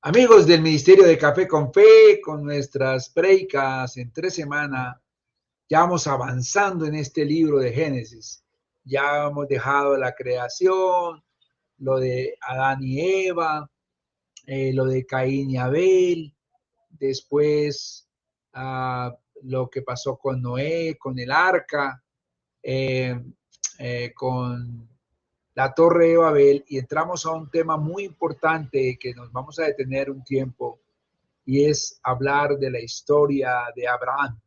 Amigos del Ministerio de Café con Fe, con nuestras prédicas en 3 semanas, ya vamos avanzando en este libro de Génesis. Ya hemos dejado la creación, lo de Adán y Eva, lo de Caín y Abel, después lo que pasó con Noé, con el arca, eh, con la Torre de Babel, y entramos a un tema muy importante que nos vamos a detener un tiempo, y es hablar de la historia de Abraham.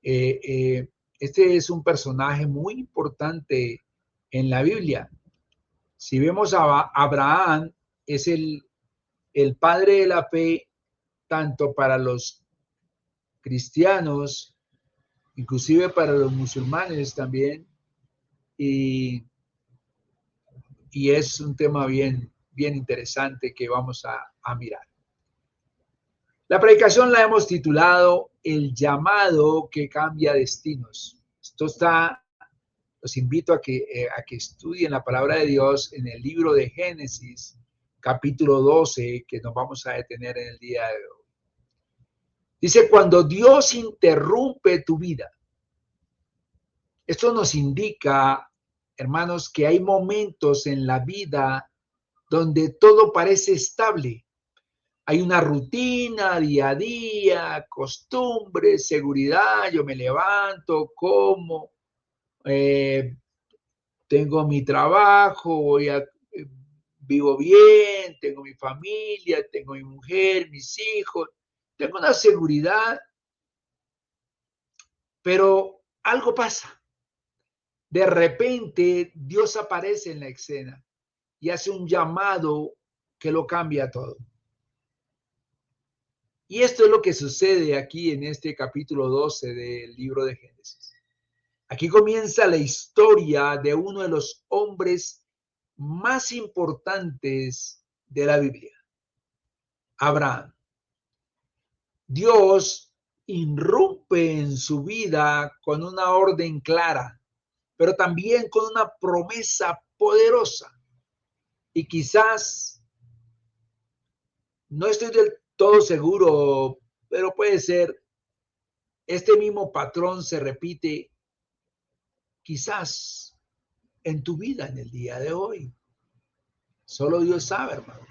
Este es un personaje muy importante en la Biblia. Si vemos a Abraham, es el padre de la fe, tanto para los cristianos, inclusive para los musulmanes también, y, y es un tema bien interesante que vamos a mirar. La predicación la hemos titulado El llamado que cambia destinos. Los invito a que estudien la palabra de Dios en el libro de Génesis, capítulo 12, que nos vamos a detener en el día de hoy. Dice, cuando Dios interrumpe tu vida. Esto nos indica, hermanos, que hay momentos en la vida donde todo parece estable. Hay una rutina día a día, costumbres, seguridad. Yo me levanto, como, tengo mi trabajo, vivo bien, tengo mi familia, tengo mi mujer, mis hijos, tengo una seguridad, pero algo pasa. De repente Dios aparece en la escena y hace un llamado que lo cambia todo. Y esto es lo que sucede aquí en este capítulo 12 del libro de Génesis. Aquí comienza la historia de uno de los hombres más importantes de la Biblia, Abraham. Dios irrumpe en su vida con una orden clara, pero también con una promesa poderosa. Y quizás, no estoy del todo seguro, pero puede ser, este mismo patrón se repite quizás en tu vida en el día de hoy. Solo Dios sabe, hermano.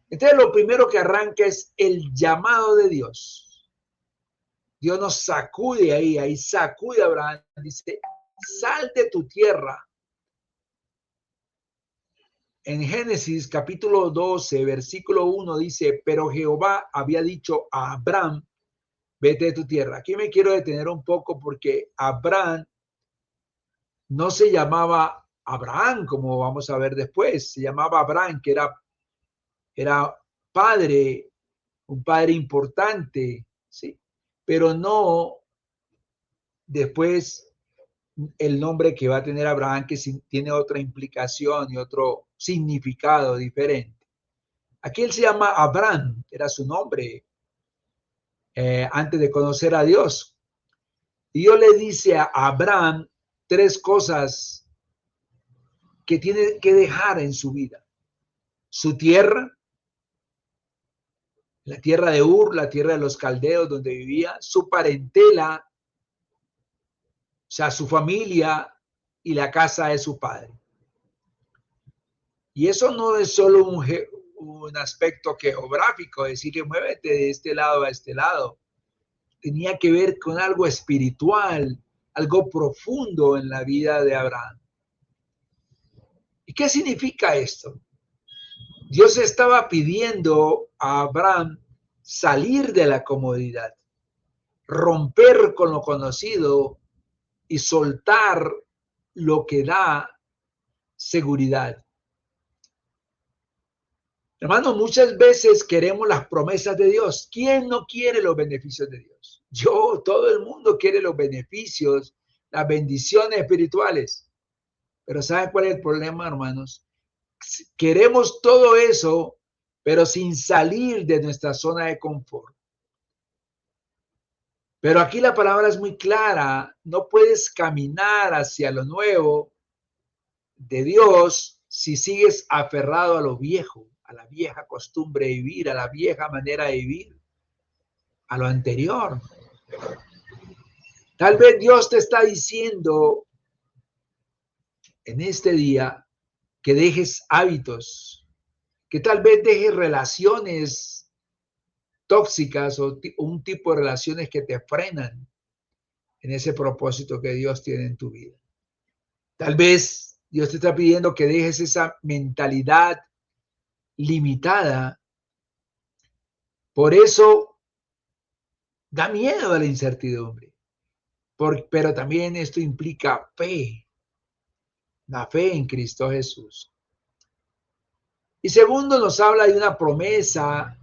Entonces, lo primero que arranca es el llamado de Dios. Dios nos sacude ahí sacude a Abraham, dice, sal de tu tierra. En Génesis capítulo 12, versículo 1 dice, pero Jehová había dicho a Abraham, vete de tu tierra. Aquí me quiero detener un poco porque Abraham no se llamaba Abraham, como vamos a ver después, se llamaba Abraham, que era padre, un padre importante, ¿sí? Pero no después el nombre que va a tener Abraham, que tiene otra implicación y otro significado diferente. Aquí él se llama Abraham, era su nombre antes de conocer a Dios. Y Dios le dice a Abraham 3 cosas que tiene que dejar en su vida. Su tierra, la tierra de Ur, la tierra de los caldeos donde vivía, su parentela, o sea, su familia y la casa de su padre. Y eso no es solo un aspecto geográfico, decirle muévete de este lado a este lado. Tenía que ver con algo espiritual, algo profundo en la vida de Abraham. ¿Y qué significa esto? Dios estaba pidiendo a Abraham salir de la comodidad, romper con lo conocido y soltar lo que da seguridad. Hermanos, muchas veces queremos las promesas de Dios. ¿Quién no quiere los beneficios de Dios? Todo el mundo quiere los beneficios, las bendiciones espirituales. Pero ¿saben cuál es el problema, hermanos? Queremos todo eso, pero sin salir de nuestra zona de confort. Pero aquí la palabra es muy clara. No puedes caminar hacia lo nuevo de Dios si sigues aferrado a lo viejo, a la vieja costumbre de vivir, a la vieja manera de vivir, a lo anterior. Tal vez Dios te está diciendo en este día que dejes hábitos, que tal vez dejes relaciones tóxicas o un tipo de relaciones que te frenan en ese propósito que Dios tiene en tu vida. Tal vez Dios te está pidiendo que dejes esa mentalidad limitada. Por eso da miedo a la incertidumbre. Pero también esto implica fe, la fe en Cristo Jesús. Y segundo, nos habla de una promesa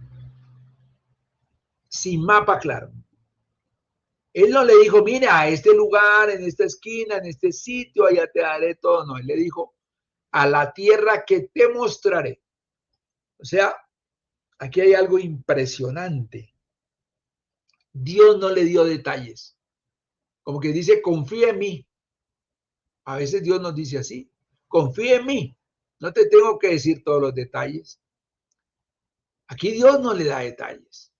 sin mapa claro. Él no le dijo, mira, a este lugar, en esta esquina, en este sitio, allá te daré todo. No, él le dijo, a la tierra que te mostraré. O sea, aquí hay algo impresionante. Dios no le dio detalles. Como que dice, confía en mí. A veces Dios nos dice así, confía en mí. No te tengo que decir todos los detalles. Aquí Dios no le da detalles.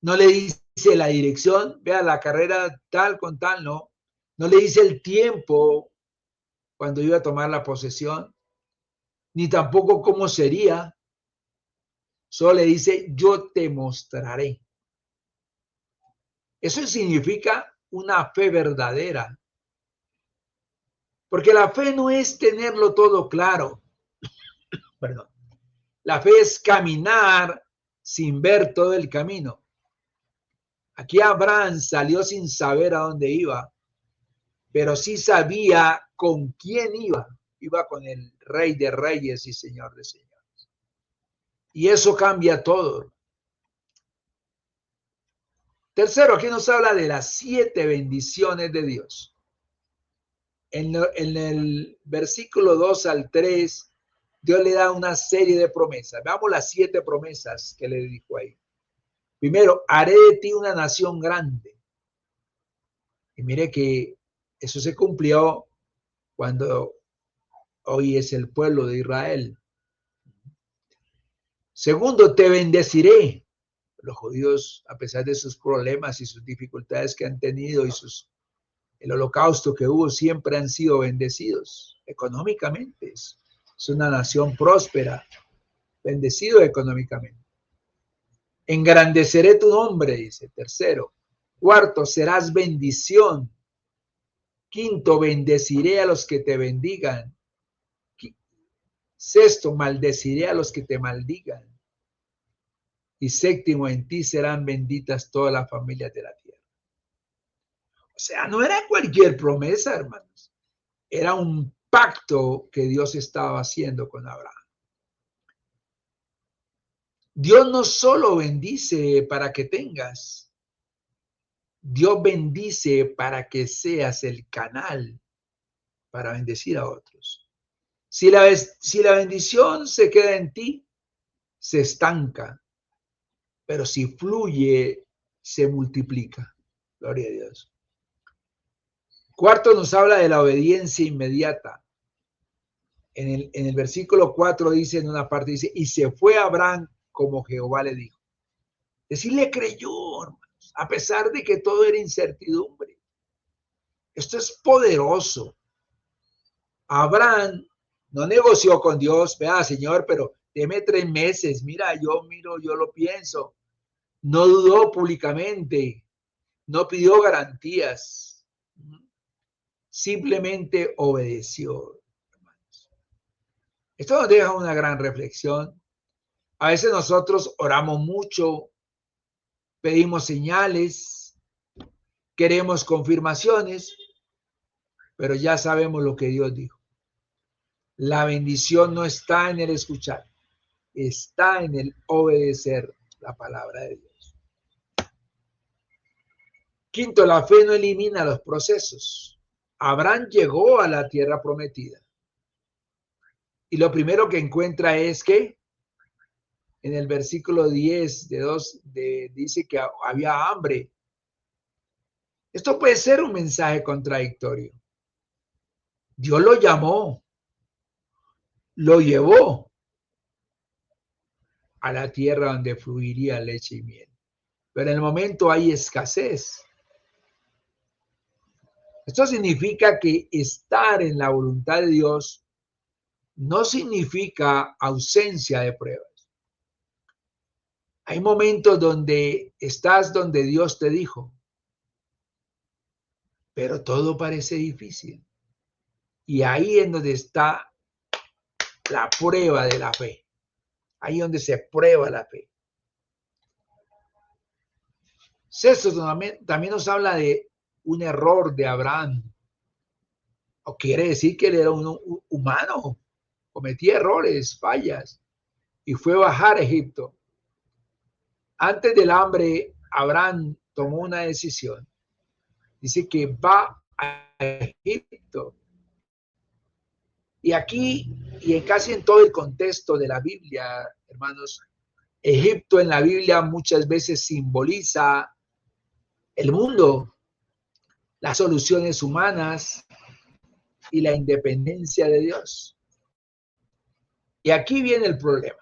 No le dice la dirección, vea la carrera tal con tal, no. No le dice el tiempo cuando iba a tomar la posesión, ni tampoco cómo sería. Solo le dice, yo te mostraré. Eso significa una fe verdadera. Porque la fe no es tenerlo todo claro. Perdón. La fe es caminar sin ver todo el camino. Aquí Abraham salió sin saber a dónde iba, pero sí sabía con quién iba. Iba con el Rey de Reyes y Señor de Señores. Y eso cambia todo. Tercero, aquí nos habla de las 7 bendiciones de Dios. En el versículo 2 al 3, Dios le da una serie de promesas. Veamos las 7 promesas que le dijo ahí. Primero, haré de ti una nación grande. Y mire que eso se cumplió cuando hoy es el pueblo de Israel. Segundo, te bendeciré. Los judíos, a pesar de sus problemas y sus dificultades que han tenido y el holocausto que hubo, siempre han sido bendecidos económicamente. Es una nación próspera, bendecido económicamente. Engrandeceré tu nombre, dice. Tercero. Cuarto, serás bendición. Quinto, bendeciré a los que te bendigan. Sexto, maldeciré a los que te maldigan. Y séptimo, en ti serán benditas todas las familias de la tierra. O sea, no era cualquier promesa, hermanos. Era un pacto que Dios estaba haciendo con Abraham. Dios no solo bendice para que tengas, Dios bendice para que seas el canal para bendecir a otros. Si la bendición se queda en ti, se estanca, pero si fluye, se multiplica. Gloria a Dios. Cuarto, nos habla de la obediencia inmediata. En el versículo 4 dice, en una parte dice, y se fue Abraham como Jehová le dijo. Es decir, le creyó, hermanos, a pesar de que todo era incertidumbre. Esto es poderoso. Abraham no negoció con Dios, vea, Señor, pero deme 3 meses, mira, yo lo pienso. No dudó públicamente, no pidió garantías, simplemente obedeció. Hermanos. Esto nos deja una gran reflexión. A veces nosotros oramos mucho, pedimos señales, queremos confirmaciones, pero ya sabemos lo que Dios dijo. La bendición no está en el escuchar, está en el obedecer la palabra de Dios. Quinto, la fe no elimina los procesos. Abraham llegó a la tierra prometida. Y lo primero que encuentra es que en el versículo 10 dice que había hambre. Esto puede ser un mensaje contradictorio. Dios lo llamó, lo llevó, a la tierra donde fluiría leche y miel. Pero en el momento hay escasez. Esto significa que estar en la voluntad de Dios no significa ausencia de pruebas. Hay momentos donde estás donde Dios te dijo, pero todo parece difícil. Y ahí es donde está la prueba de la fe. Ahí es donde se prueba la fe. Sexto, también nos habla de un error de Abraham. O quiere decir que él era un humano, cometía errores, fallas, y fue bajar a Egipto. Antes del hambre, Abraham tomó una decisión. Dice que va a Egipto. Y aquí, y casi en todo el contexto de la Biblia, hermanos, Egipto en la Biblia muchas veces simboliza el mundo, las soluciones humanas y la independencia de Dios. Y aquí viene el problema.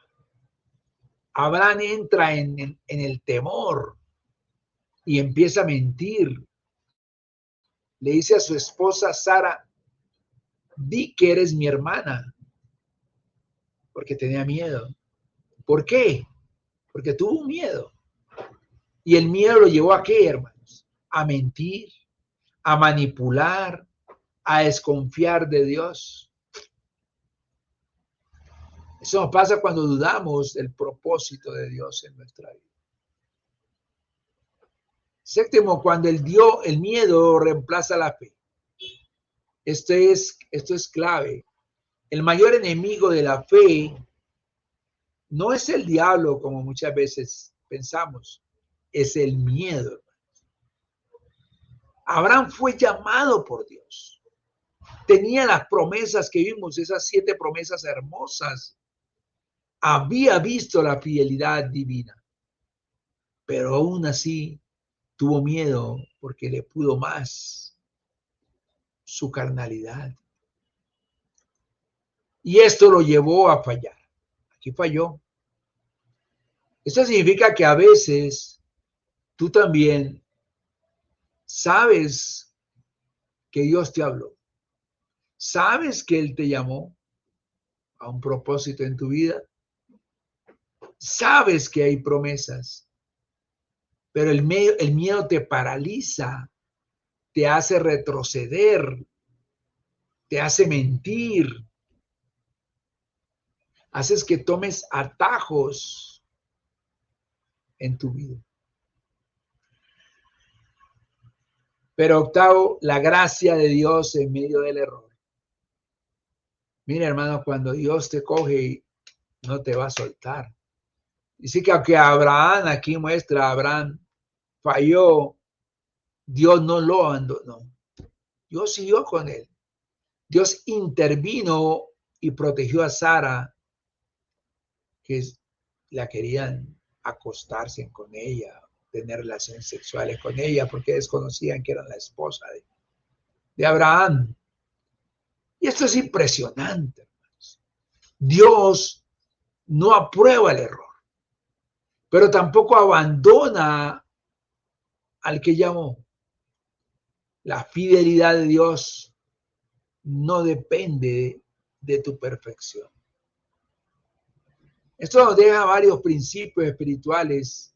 Abraham entra en el temor y empieza a mentir. Le dice a su esposa Sara, di que eres mi hermana, porque tenía miedo. ¿Por qué? Porque tuvo miedo. Y el miedo lo llevó a qué, hermanos? A mentir, a manipular, a desconfiar de Dios. Eso nos pasa cuando dudamos del propósito de Dios en nuestra vida. Séptimo, cuando el miedo reemplaza la fe. Esto es clave. El mayor enemigo de la fe no es el diablo, como muchas veces pensamos, es el miedo. Abraham fue llamado por Dios. Tenía las promesas que vimos, esas 7 promesas hermosas. Había visto la fidelidad divina, pero aún así tuvo miedo porque le pudo más su carnalidad. Y esto lo llevó a fallar. Aquí falló. Esto significa que a veces tú también sabes que Dios te habló. Sabes que Él te llamó a un propósito en tu vida. Sabes que hay promesas, pero el miedo te paraliza, te hace retroceder, te hace mentir, haces que tomes atajos en tu vida. Pero octavo, la gracia de Dios en medio del error. Mira, hermano, cuando Dios te coge, no te va a soltar. Dice que aunque Abraham, aquí muestra, Abraham falló, Dios no lo abandonó. Dios siguió con él. Dios intervino y protegió a Sara, que la querían acostarse con ella, tener relaciones sexuales con ella, porque desconocían que era la esposa de Abraham. Y esto es impresionante, hermanos. Dios no aprueba el error, pero tampoco abandona al que llamó. La fidelidad de Dios no depende de tu perfección. Esto nos deja varios principios espirituales,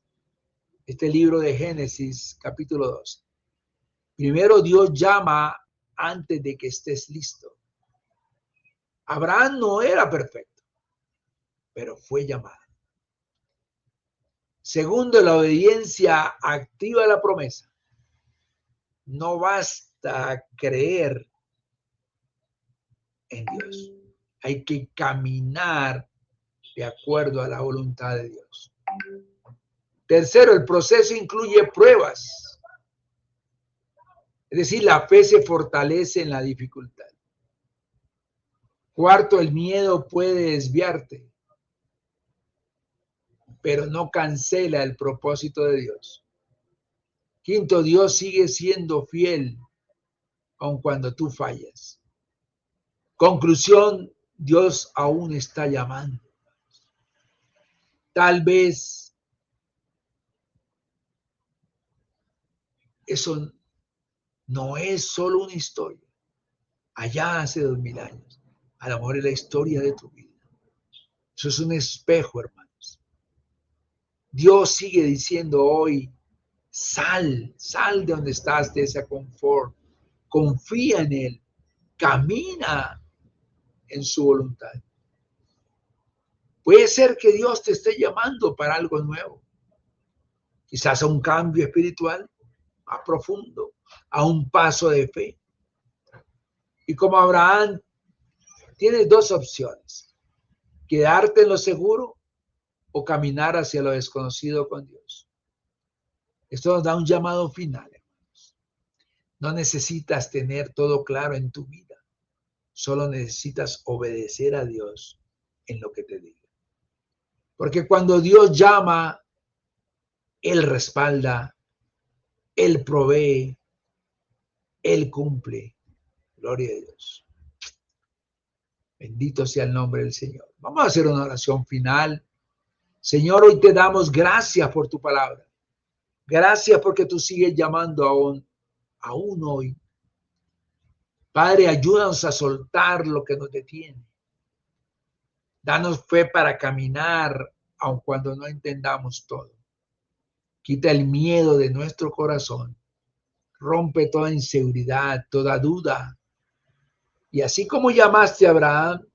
este libro de Génesis, capítulo 12. Primero, Dios llama antes de que estés listo. Abraham no era perfecto, pero fue llamado. Segundo, la obediencia activa la promesa. No basta creer en Dios. Hay que caminar de acuerdo a la voluntad de Dios. Tercero, el proceso incluye pruebas. Es decir, la fe se fortalece en la dificultad. Cuarto, el miedo puede desviarte, pero no cancela el propósito de Dios. Quinto, Dios sigue siendo fiel aun cuando tú fallas. Conclusión, Dios aún está llamando. Tal vez eso no es solo una historia. Allá hace 2000 años. A lo mejor es la historia de tu vida. Eso es un espejo, hermanos. Dios sigue diciendo hoy, sal de donde estás, de ese confort. Confía en Él. Camina en su voluntad. Puede ser que Dios te esté llamando para algo nuevo. Quizás a un cambio espiritual más profundo, a un paso de fe. Y como Abraham, tienes dos opciones: quedarte en lo seguro o caminar hacia lo desconocido con Dios. Esto nos da un llamado final, hermanos. No necesitas tener todo claro en tu vida. Solo necesitas obedecer a Dios en lo que te diga. Porque cuando Dios llama, Él respalda, Él provee, Él cumple. Gloria a Dios. Bendito sea el nombre del Señor. Vamos a hacer una oración final. Señor, hoy te damos gracias por tu palabra. Gracias porque tú sigues llamando aún hoy. Padre, ayúdanos a soltar lo que nos detiene. Danos fe para caminar, aun cuando no entendamos todo. Quita el miedo de nuestro corazón. Rompe toda inseguridad, toda duda. Y así como llamaste a Abraham,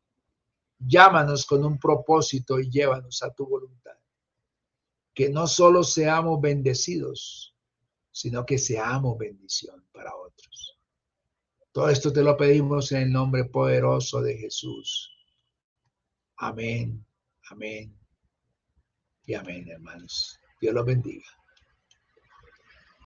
llámanos con un propósito y llévanos a tu voluntad. Que no solo seamos bendecidos, sino que seamos bendición para otros. Todo esto te lo pedimos en el nombre poderoso de Jesús. Amén, amén y amén, hermanos. Dios los bendiga.